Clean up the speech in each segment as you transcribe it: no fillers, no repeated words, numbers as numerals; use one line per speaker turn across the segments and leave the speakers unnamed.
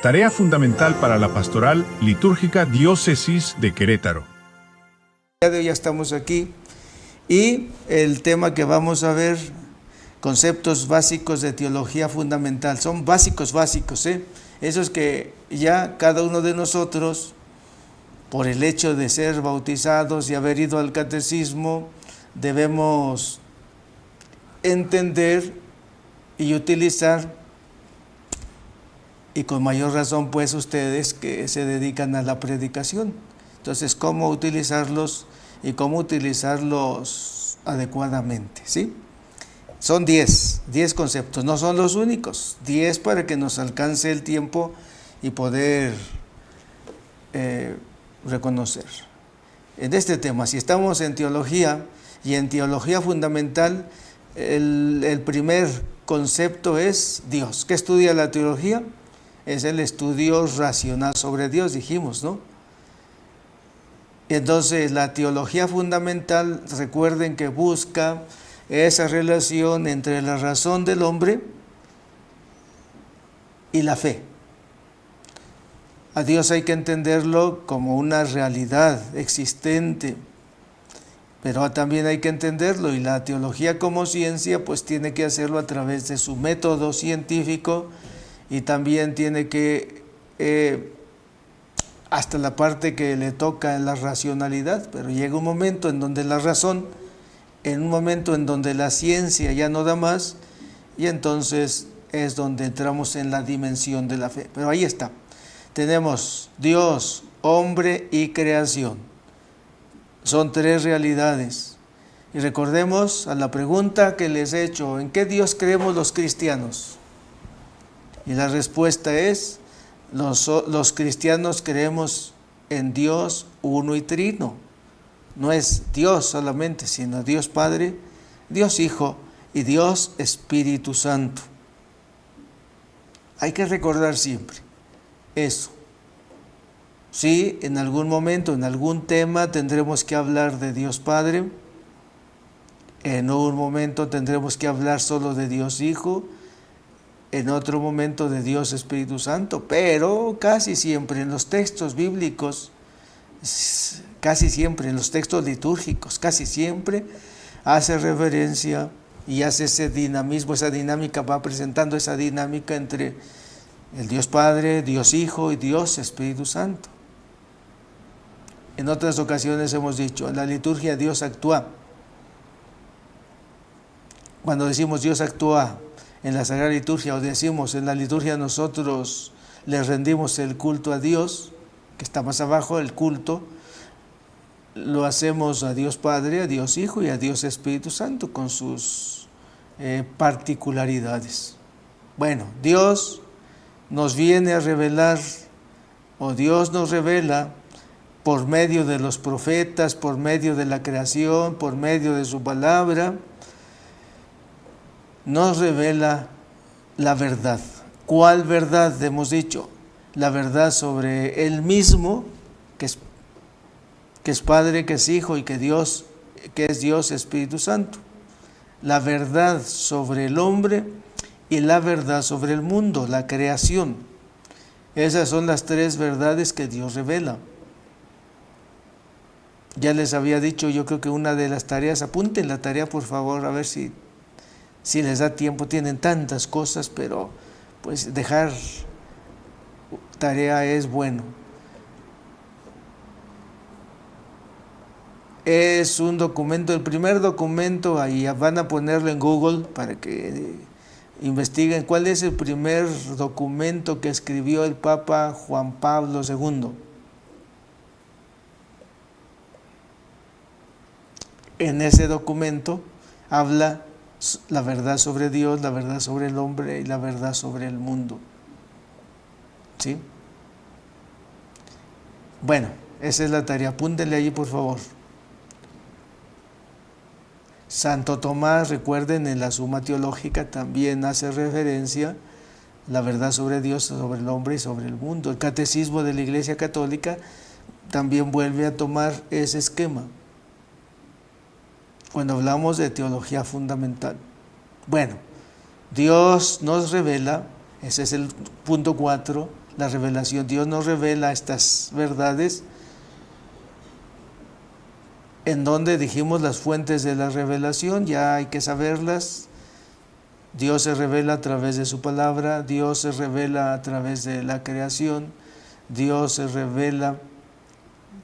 Tarea fundamental para la Pastoral Litúrgica Diócesis de Querétaro.
El día de hoy ya estamos aquí y el tema que vamos a ver, conceptos básicos de teología fundamental. Son básicos, esos que ya cada uno de nosotros, por el hecho de ser bautizados y haber ido al catecismo, debemos entender y utilizar, y con mayor razón pues ustedes que se dedican a la predicación. Entonces, ¿cómo utilizarlos y cómo utilizarlos adecuadamente? ¿Sí? Son 10 conceptos, no son los únicos, 10 para que nos alcance el tiempo y poder reconocer. En este tema, si estamos en teología y en teología fundamental, el primer concepto es Dios. ¿Qué estudia la teología? Es el estudio racional sobre Dios, dijimos, ¿no? Entonces, la teología fundamental, recuerden que busca esa relación entre la razón del hombre y la fe. A Dios hay que entenderlo como una realidad existente, pero también hay que entenderlo, y la teología como ciencia pues tiene que hacerlo a través de su método científico, y también tiene que, hasta la parte que le toca en la racionalidad, pero llega un momento en donde la razón, en un momento en donde la ciencia ya no da más, y entonces es donde entramos en la dimensión de la fe. Pero ahí está, tenemos Dios, hombre y creación. Son 3 realidades. Y recordemos a la pregunta que les he hecho: ¿en qué Dios creemos los cristianos? Y la respuesta es, los cristianos creemos en Dios uno y trino. No es Dios solamente, sino Dios Padre, Dios Hijo y Dios Espíritu Santo. Hay que recordar siempre eso. Sí, en algún momento, en algún tema tendremos que hablar de Dios Padre, en un momento tendremos que hablar solo de Dios Hijo, en otro momento de Dios Espíritu Santo, pero casi siempre en los textos bíblicos, casi siempre en los textos litúrgicos, casi siempre hace referencia y hace ese dinamismo, esa dinámica, va presentando esa dinámica entre el Dios Padre, Dios Hijo y Dios Espíritu Santo. En otras ocasiones hemos dicho, en la liturgia Dios actúa. Cuando decimos Dios actúa en la Sagrada Liturgia, o decimos en la liturgia, nosotros le rendimos el culto a Dios, que está más abajo, el culto, lo hacemos a Dios Padre, a Dios Hijo y a Dios Espíritu Santo, con sus particularidades. Bueno, Dios nos viene a revelar, o Dios nos revela por medio de los profetas, por medio de la creación, por medio de su palabra, nos revela la verdad. ¿Cuál verdad? Hemos dicho, la verdad sobre Él mismo, que es Padre, que es Hijo y que es Dios Espíritu Santo. La verdad sobre el hombre y la verdad sobre el mundo, la creación. Esas son las 3 verdades que Dios revela. Ya les había dicho, yo creo que una de las tareas, apunten la tarea por favor, a ver si les da tiempo, tienen tantas cosas, pero pues dejar tarea es bueno. Es un documento, el primer documento, ahí van a ponerlo en Google para que investiguen cuál es el primer documento que escribió el Papa Juan Pablo II. En ese documento habla la verdad sobre Dios, la verdad sobre el hombre y la verdad sobre el mundo. ¿Sí? Bueno, esa es la tarea. Apúntenle allí, por favor. Santo Tomás, recuerden, en la Suma Teológica también hace referencia a la verdad sobre Dios, sobre el hombre y sobre el mundo. El Catecismo de la Iglesia Católica también vuelve a tomar ese esquema cuando hablamos de teología fundamental. Bueno, Dios nos revela, ese es el punto 4, la revelación. Dios nos revela estas verdades, en donde dijimos las fuentes de la revelación, ya hay que saberlas. Dios se revela a través de su palabra, Dios se revela a través de la creación, Dios se revela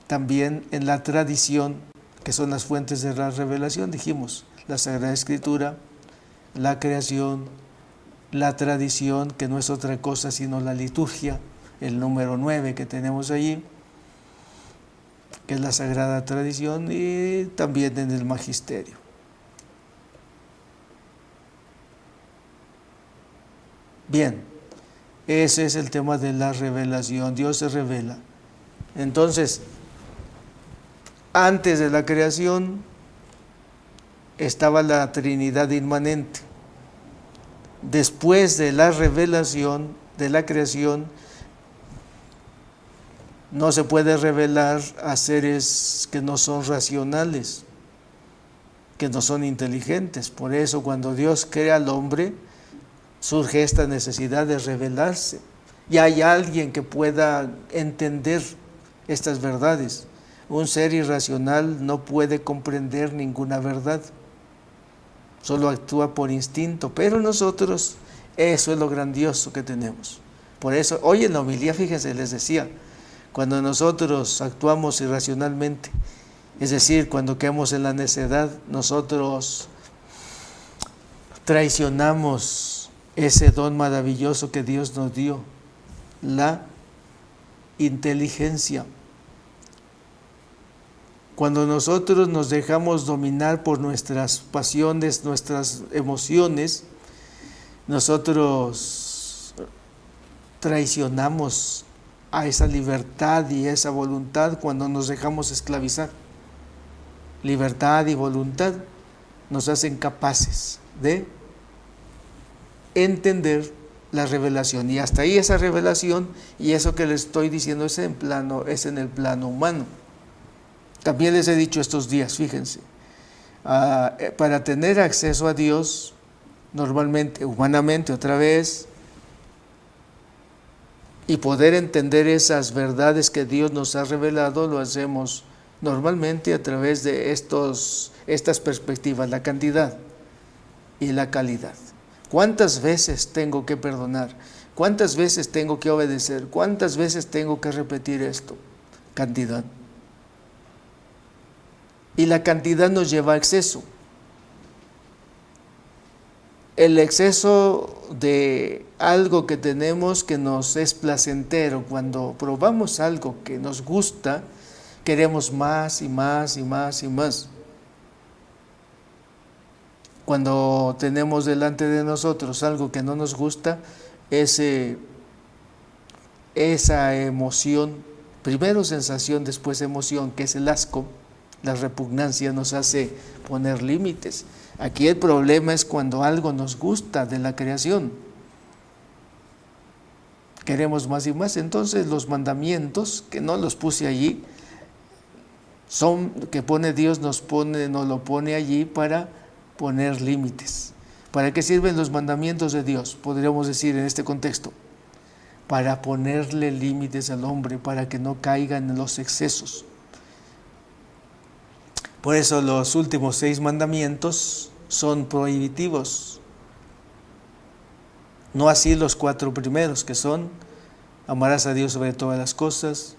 también en la tradición, que son las fuentes de la revelación, dijimos, la Sagrada Escritura, la creación, la tradición, que no es otra cosa sino la liturgia, el número 9 que tenemos allí, que es la Sagrada Tradición, y también en el Magisterio. Bien, ese es el tema de la revelación. Dios se revela. Entonces, antes de la creación estaba la Trinidad inmanente. Después de la revelación, de la creación, no se puede revelar a seres que no son racionales, que no son inteligentes. Por eso cuando Dios crea al hombre, surge esta necesidad de revelarse. Y hay alguien que pueda entender estas verdades. Un ser irracional no puede comprender ninguna verdad, solo actúa por instinto, pero nosotros, eso es lo grandioso que tenemos. Por eso, hoy en la homilía, fíjense, les decía, cuando nosotros actuamos irracionalmente, es decir, cuando caemos en la necedad, nosotros traicionamos ese don maravilloso que Dios nos dio, la inteligencia. Cuando nosotros nos dejamos dominar por nuestras pasiones, nuestras emociones, nosotros traicionamos a esa libertad y esa voluntad cuando nos dejamos esclavizar. Libertad y voluntad nos hacen capaces de entender la revelación, y hasta ahí esa revelación, y eso que les estoy diciendo es en el plano humano. También les he dicho estos días, fíjense, para tener acceso a Dios, normalmente, humanamente otra vez, y poder entender esas verdades que Dios nos ha revelado, lo hacemos normalmente a través de estas perspectivas, la cantidad y la calidad. ¿Cuántas veces tengo que perdonar? ¿Cuántas veces tengo que obedecer? ¿Cuántas veces tengo que repetir esto? Cantidad. Y la cantidad nos lleva a exceso. El exceso de algo que tenemos que nos es placentero, cuando probamos algo que nos gusta, queremos más y más y más y más. Cuando tenemos delante de nosotros algo que no nos gusta, esa emoción, primero sensación, después emoción, que es el asco, la repugnancia, nos hace poner límites. Aquí el problema es cuando algo nos gusta de la creación. Queremos más y más. Entonces los mandamientos, que no los puse allí, son que pone Dios, nos lo pone allí para poner límites. ¿Para qué sirven los mandamientos de Dios? Podríamos decir en este contexto, para ponerle límites al hombre, para que no caigan en los excesos. Por eso los últimos 6 mandamientos son prohibitivos. No así los 4 primeros, que son: amarás a Dios sobre todas las cosas,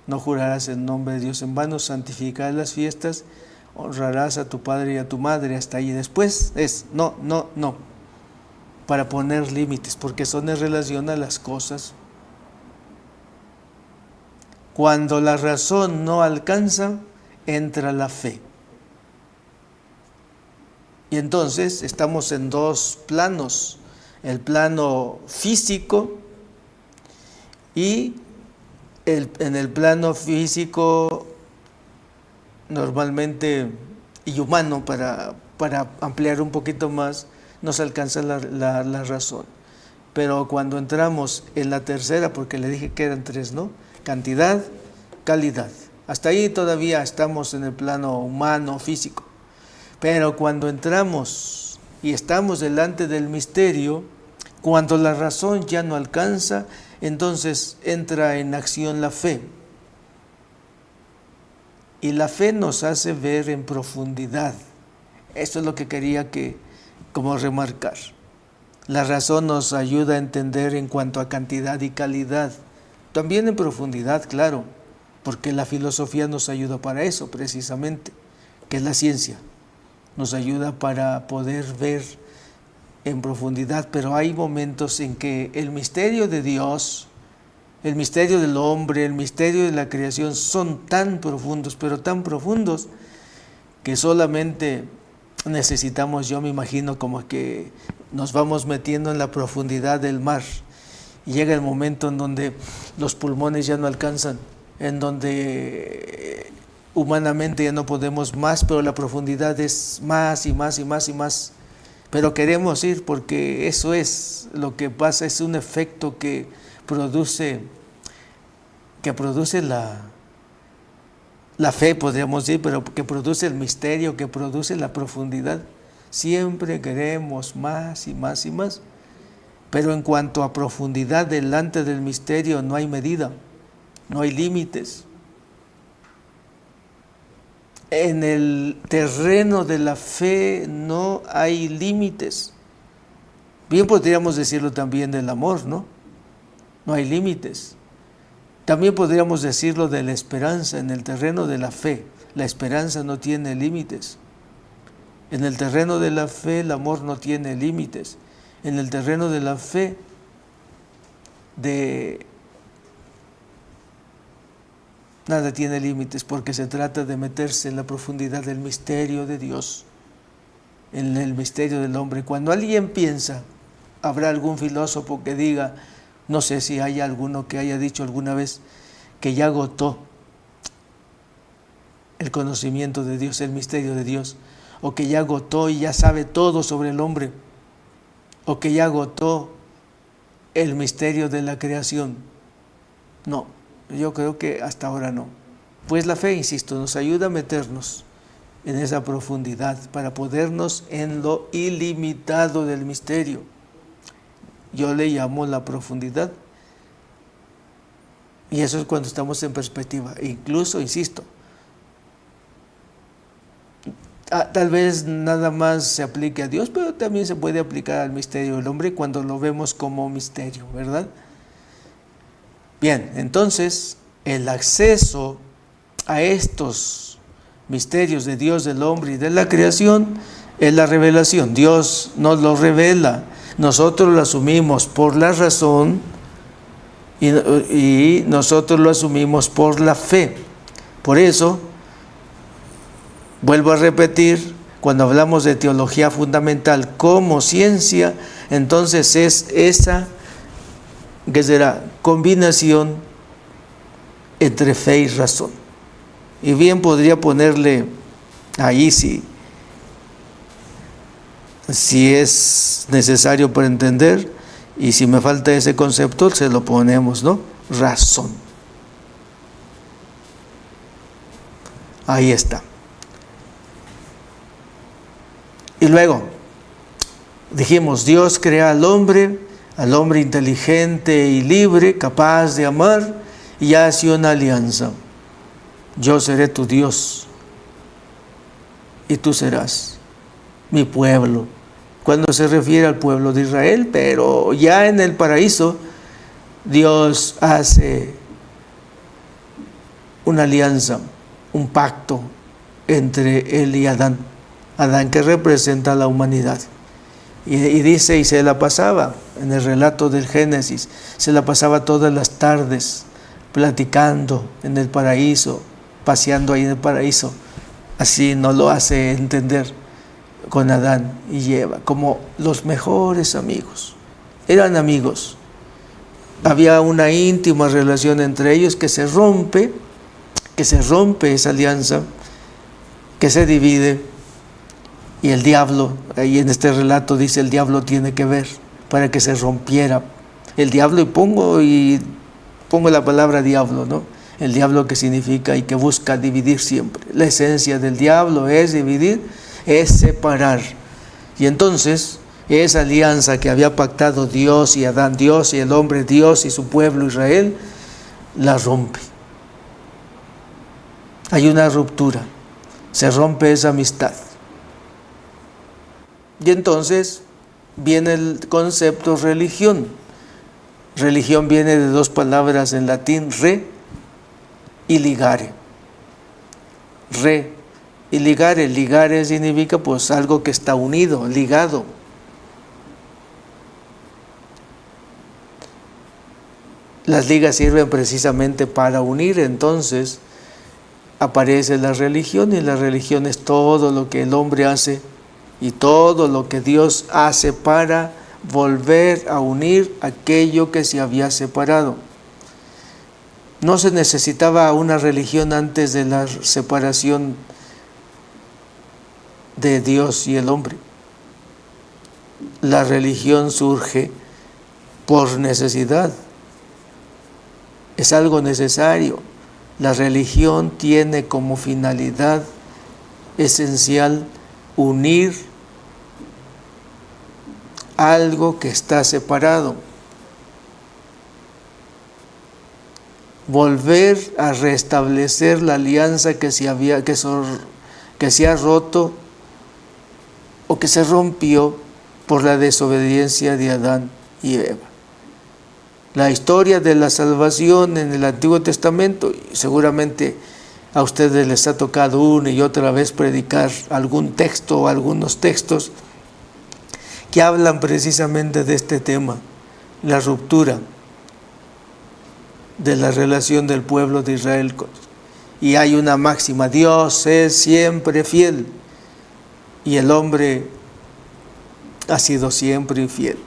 no jurarás en nombre de Dios en vano, santificarás las fiestas, honrarás a tu padre y a tu madre. Hasta ahí. Después es no, para poner límites, porque son en relación a las cosas. Cuando la razón no alcanza, entra la fe. Y entonces estamos en 2 planos, el plano físico, y en el plano físico normalmente y humano, para ampliar un poquito más, nos alcanza la razón. Pero cuando entramos en la tercera, porque le dije que eran 3, ¿no? Cantidad, calidad. Hasta ahí todavía estamos en el plano humano, físico. Pero cuando entramos y estamos delante del misterio, Cuando la razón ya no alcanza, entonces entra en acción la fe. Y la fe nos hace ver en profundidad. Esto es lo que quería como remarcar. La razón nos ayuda a entender en cuanto a cantidad y calidad. También en profundidad, claro, porque la filosofía nos ayuda para eso precisamente, que es la ciencia. Nos ayuda para poder ver en profundidad, pero hay momentos en que el misterio de Dios, el misterio del hombre, el misterio de la creación son tan profundos, pero tan profundos, que solamente necesitamos, yo me imagino, como que nos vamos metiendo en la profundidad del mar y llega el momento en donde los pulmones ya no alcanzan, en donde humanamente ya no podemos más, pero la profundidad es más y más y más y más. Pero queremos ir porque eso es lo que pasa, es un efecto que produce la fe, podríamos decir, pero que produce el misterio, que produce la profundidad. Siempre queremos más y más y más. Pero en cuanto a profundidad delante del misterio no hay medida, no hay límites. En el terreno de la fe no hay límites. Bien podríamos decirlo también del amor, ¿no? No hay límites. También podríamos decirlo de la esperanza. En el terreno de la fe, la esperanza no tiene límites. En el terreno de la fe, el amor no tiene límites. En el terreno de la fe, nada tiene límites, porque se trata de meterse en la profundidad del misterio de Dios, en el misterio del hombre. Cuando alguien piensa, habrá algún filósofo que diga, no sé si hay alguno que haya dicho alguna vez, que ya agotó el conocimiento de Dios, el misterio de Dios, o que ya agotó y ya sabe todo sobre el hombre, o que ya agotó el misterio de la creación. No, yo creo que hasta ahora no. Pues la fe, insisto, nos ayuda a meternos en esa profundidad para podernos en lo ilimitado del misterio. Yo le llamo la profundidad. Y eso es cuando estamos en perspectiva. Incluso, insisto, tal vez nada más se aplique a Dios, pero también se puede aplicar al misterio del hombre cuando lo vemos como misterio, ¿verdad? Bien, entonces el acceso a estos misterios de Dios, del hombre y de la creación es la revelación. Dios nos lo revela, nosotros lo asumimos por la razón y nosotros lo asumimos por la fe. Por eso, vuelvo a repetir, cuando hablamos de teología fundamental como ciencia, entonces es esa, que será combinación entre fe y razón. Y bien podría ponerle ahí si es necesario para entender, y si me falta ese concepto se lo ponemos, ¿no? Razón. Ahí está. Y luego dijimos, Dios crea al hombre inteligente y libre, capaz de amar, y hace una alianza. Yo seré tu Dios y tú serás mi pueblo. Cuando se refiere al pueblo de Israel, pero ya en el paraíso Dios hace una alianza, un pacto entre él y Adán. Adán, que representa a la humanidad. Y dice, y se la pasaba, en el relato del Génesis, se la pasaba todas las tardes platicando en el paraíso, paseando ahí en el paraíso. Así nos lo hace entender con Adán y Eva, como los mejores amigos. Eran amigos. Había una íntima relación entre ellos que se rompe esa alianza, que se divide. Y el diablo, ahí en este relato dice, el diablo tiene que ver para que se rompiera. El diablo, y pongo la palabra diablo, ¿no? El diablo, que significa y que busca dividir siempre. La esencia del diablo es dividir, es separar. Y entonces, esa alianza que había pactado Dios y Adán, Dios y el hombre, Dios y su pueblo Israel, la rompe. Hay una ruptura, se rompe esa amistad. Y entonces viene el concepto religión. Religión viene de dos palabras en latín, re y ligare. Re y ligare. Ligare significa pues algo que está unido, ligado. Las ligas sirven precisamente para unir, entonces aparece la religión, y la religión es todo lo que el hombre hace y todo lo que Dios hace para volver a unir aquello que se había separado. No se necesitaba una religión antes de la separación de Dios y el hombre. La religión surge por necesidad. Es algo necesario. La religión tiene como finalidad esencial unir algo que está separado, volver a restablecer la alianza que se ha roto o que se rompió por la desobediencia de Adán y Eva. La historia de la salvación en el Antiguo Testamento, y seguramente a ustedes les ha tocado una y otra vez predicar algún texto o algunos textos que hablan precisamente de este tema, la ruptura de la relación del pueblo de Israel. Y hay una máxima: Dios es siempre fiel y el hombre ha sido siempre infiel.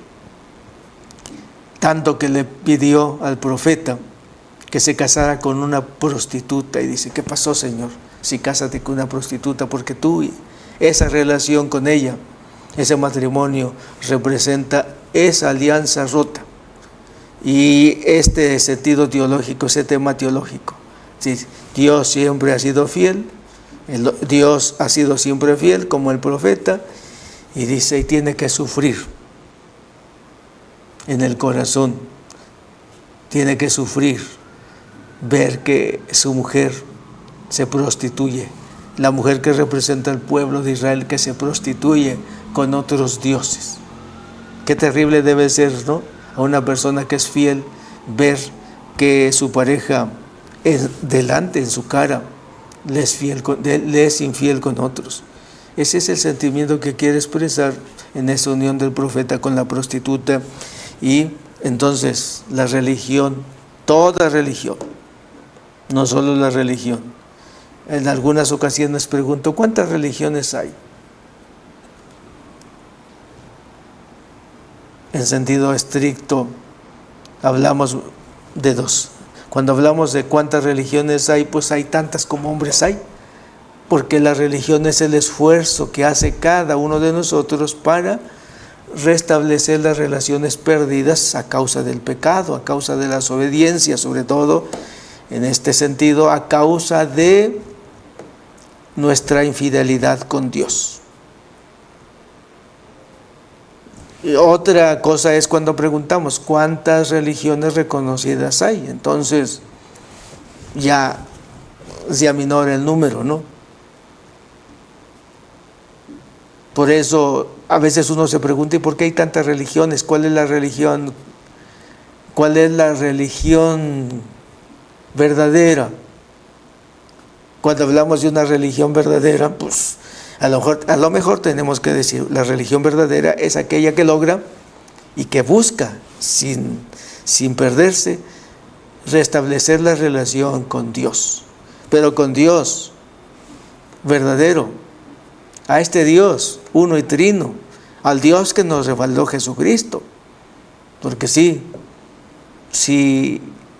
Tanto que le pidió al profeta que se casara con una prostituta, y dice: ¿qué pasó, Señor? Si cásate con una prostituta, porque tú, esa relación con ella, ese matrimonio representa esa alianza rota. Y este sentido teológico, ese tema teológico, ¿sí? Dios siempre ha sido fiel, Dios ha sido siempre fiel como el profeta, y dice, y tiene que sufrir en el corazón, tiene que sufrir ver que su mujer se prostituye, la mujer que representa al pueblo de Israel, que se prostituye con otros dioses. Qué terrible debe ser, ¿no? A una persona que es fiel, ver que su pareja es delante, en su cara, le es infiel con otros. Ese es el sentimiento que quiere expresar en esa unión del profeta con la prostituta. Y entonces la religión, toda religión, no solo la religión. En algunas ocasiones pregunto, ¿cuántas religiones hay? En sentido estricto hablamos de dos. Cuando hablamos de cuántas religiones hay, pues hay tantas como hombres hay, porque la religión es el esfuerzo que hace cada uno de nosotros para restablecer las relaciones perdidas a causa del pecado, a causa de la desobediencia, sobre todo en este sentido, a causa de nuestra infidelidad con Dios. Y otra cosa es cuando preguntamos cuántas religiones reconocidas hay. Entonces ya se aminora el número, ¿no? Por eso a veces uno se pregunta, ¿y por qué hay tantas religiones? ¿Cuál es la religión? ¿Cuál es la religión verdadera? Cuando hablamos de una religión verdadera, pues a lo mejor tenemos que decir, la religión verdadera es aquella que logra y que busca, sin perderse, restablecer la relación con Dios, pero con Dios verdadero, a este Dios uno y trino, al Dios que nos respaldó Jesucristo. Porque si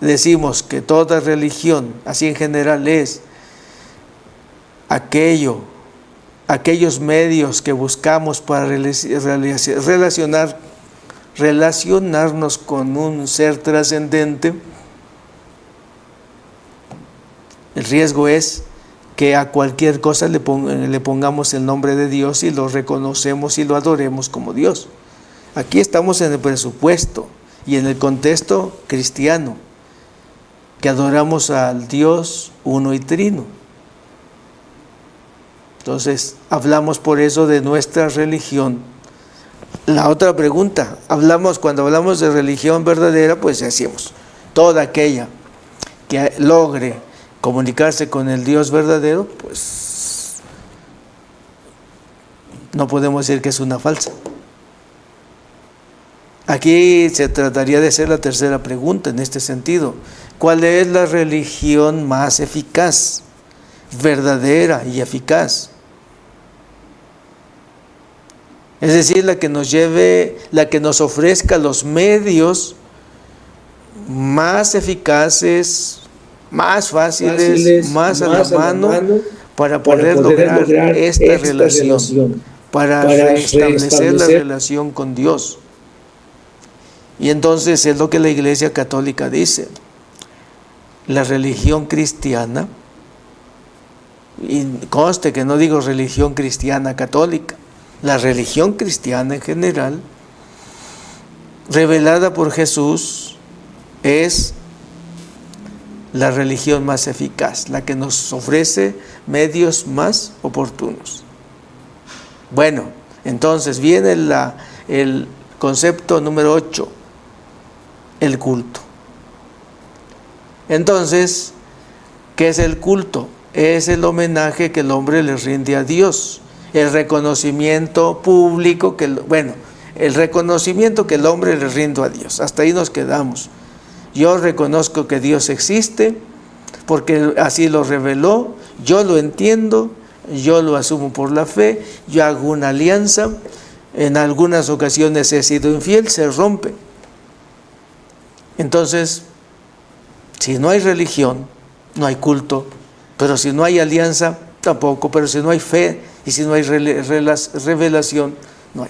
decimos que toda religión, así en general, es aquellos medios que buscamos para relacionarnos con un ser trascendente, el riesgo es que a cualquier cosa le pongamos el nombre de Dios y lo reconocemos y lo adoremos como Dios. Aquí estamos en el presupuesto y en el contexto cristiano, que adoramos al Dios uno y trino. Entonces, hablamos por eso de nuestra religión. La otra pregunta, cuando hablamos de religión verdadera, pues decimos, toda aquella que logre comunicarse con el Dios verdadero, pues no podemos decir que es una falsa. Aquí se trataría de hacer la tercera pregunta en este sentido. ¿Cuál es la religión más eficaz, verdadera y eficaz? Es decir, la que nos ofrezca los medios más eficaces, más fáciles, más a la mano para poder lograr esta relación, para restablecer la relación con Dios. Y entonces es lo que la Iglesia Católica dice. La religión cristiana, y conste que no digo religión cristiana católica, la religión cristiana en general, revelada por Jesús, es la religión más eficaz, la que nos ofrece medios más oportunos. Bueno, entonces viene el concepto número 8, el culto. Entonces, ¿qué es el culto? Es el homenaje que el hombre le rinde a Dios, el reconocimiento público el reconocimiento que el hombre le rinde a Dios. Hasta ahí nos quedamos. Yo reconozco que Dios existe porque así lo reveló, yo lo entiendo, yo lo asumo por la fe, yo hago una alianza, en algunas ocasiones he sido infiel, se rompe. Entonces, si no hay religión, no hay culto, pero si no hay alianza, tampoco, pero si no hay fe y si no hay revelación, no hay.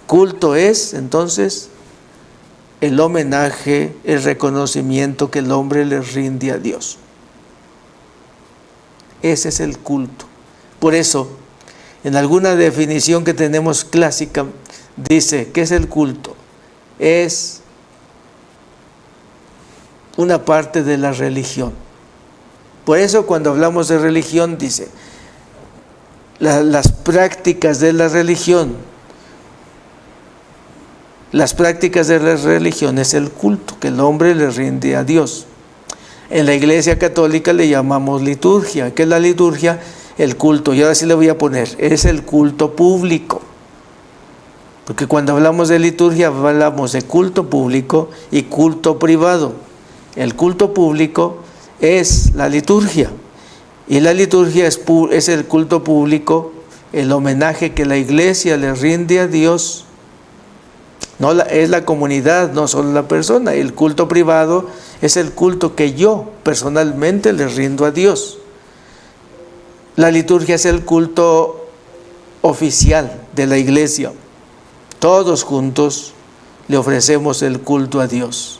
Culto es, entonces, el homenaje, el reconocimiento que el hombre le rinde a Dios. Ese es el culto. Por eso, en alguna definición que tenemos clásica, dice, ¿qué es el culto? Es una parte de la religión. Por eso cuando hablamos de religión, dice, las prácticas de la religión, es el culto que el hombre le rinde a Dios. En la Iglesia Católica le llamamos liturgia. ¿Qué es la liturgia? El culto. Y ahora sí le voy a poner, es el culto público. Porque cuando hablamos de liturgia, hablamos de culto público y culto privado. El culto público es la liturgia. Y la liturgia es el culto público, el homenaje que la Iglesia le rinde a Dios. Es la comunidad, no solo la persona. El culto privado es el culto que yo personalmente le rindo a Dios. La liturgia es el culto oficial de la Iglesia. Todos juntos le ofrecemos el culto a Dios.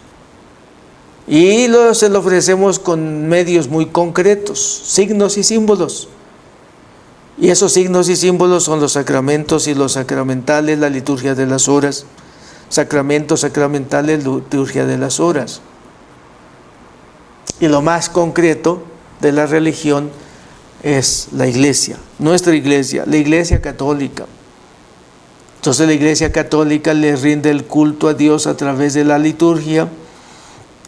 Y se lo ofrecemos con medios muy concretos, signos y símbolos. Y esos signos y símbolos son los sacramentos y los sacramentales, la liturgia de las horas. Sacramentos, sacramentales, liturgia de las horas. Y lo más concreto de la religión es la Iglesia, nuestra Iglesia, la Iglesia Católica. Entonces la Iglesia Católica le rinde el culto a Dios a través de la liturgia.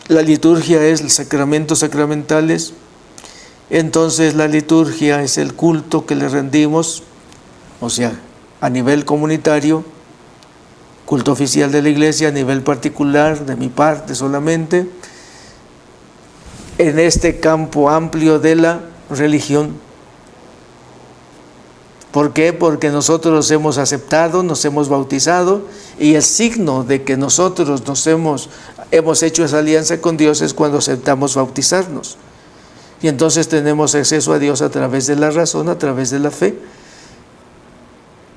La liturgia es los sacramentos sacramentales. Entonces la liturgia es el culto que le rendimos, o sea, a nivel comunitario, culto oficial de la Iglesia, a nivel particular, de mi parte solamente, en este campo amplio de la religión. ¿Por qué? Porque nosotros nos hemos aceptado, nos hemos bautizado, y el signo de que nosotros hemos hecho esa alianza con Dios es cuando aceptamos bautizarnos. Y entonces tenemos acceso a Dios a través de la razón, a través de la fe.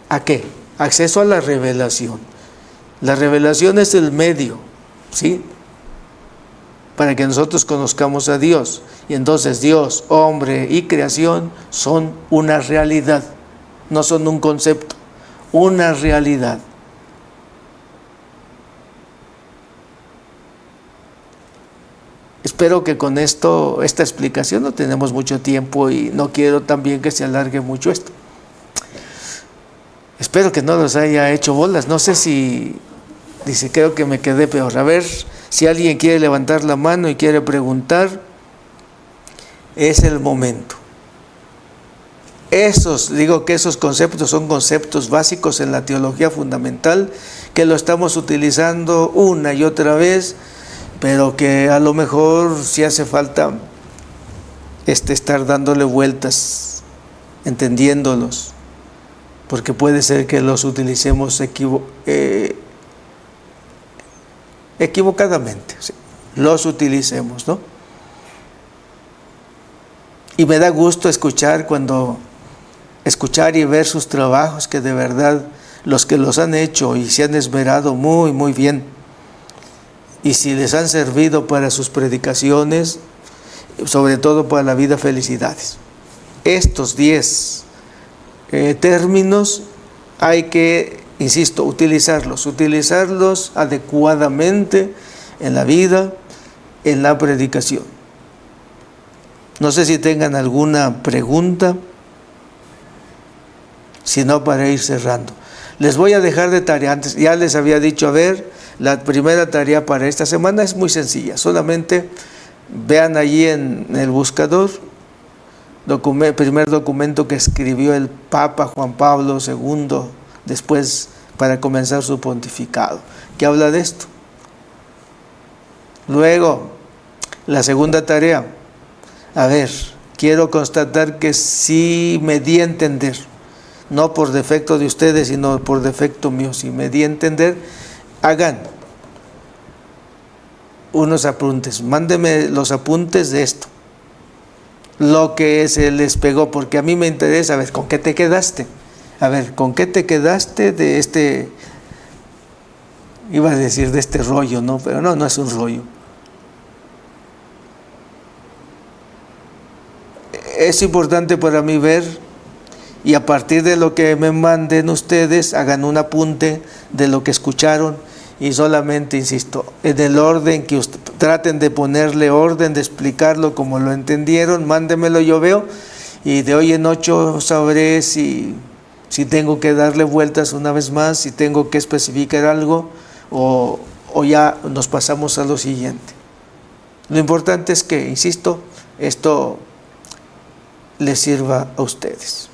¿A qué? Acceso a la revelación. La revelación es el medio, ¿sí?, para que nosotros conozcamos a Dios. Y entonces Dios, hombre y creación son una realidad, no son un concepto, una realidad. espero que con esta explicación no tenemos mucho tiempo y no quiero también que se alargue mucho esto. Espero que no los haya hecho bolas. No sé si, dice, creo que me quedé peor. A ver, si alguien quiere levantar la mano y quiere preguntar, es el momento. Digo que esos conceptos son conceptos básicos en la teología fundamental, que lo estamos utilizando una y otra vez, pero que a lo mejor sí hace falta estar dándole vueltas, entendiéndolos, porque puede ser que los utilicemos equivocadamente, ¿sí? Los utilicemos, ¿no? Y me da gusto escuchar y ver sus trabajos, que de verdad los que los han hecho y se han esmerado muy, muy bien. Y si les han servido para sus predicaciones, sobre todo para la vida, felicidades. Estos 10 términos hay que, insisto, utilizarlos adecuadamente en la vida, en la predicación. No sé si tengan alguna pregunta, si no, para ir cerrando. Les voy a dejar de tarea, antes ya les había dicho, a ver, la primera tarea para esta semana es muy sencilla, solamente vean allí en el buscador, primer documento que escribió el Papa Juan Pablo II, después para comenzar su pontificado, que habla de esto. Luego, la segunda tarea, a ver, quiero constatar que sí me di a entender, no por defecto de ustedes, sino por defecto mío, si me di a entender, hagan unos apuntes, mándenme los apuntes de esto, lo que se les pegó, porque a mí me interesa, a ver, ¿con qué te quedaste? A ver, ¿con qué te quedaste de este, iba a decir de este rollo, ¿no? Pero no es un rollo. Es importante para mí ver, y a partir de lo que me manden ustedes, hagan un apunte de lo que escucharon, y solamente, insisto, en el orden que traten de ponerle orden, de explicarlo como lo entendieron, mándenmelo, yo veo, y de hoy en 8 sabré si tengo que darle vueltas una vez más, si tengo que especificar algo, o ya nos pasamos a lo siguiente. Lo importante es que, insisto, esto les sirva a ustedes.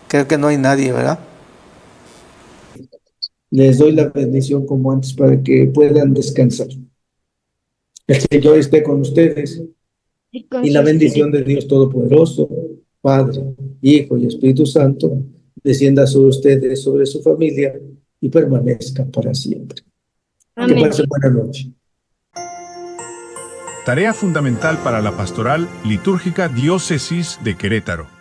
Creo que no hay nadie, ¿verdad? Les doy la bendición como antes para que puedan descansar. El Señor esté con ustedes y la bendición de Dios Todopoderoso, Padre, Hijo y Espíritu Santo, descienda sobre ustedes, sobre su familia y permanezca para siempre. Amén. Que pasen buena noche.
Tarea fundamental para la Pastoral Litúrgica Diócesis de Querétaro.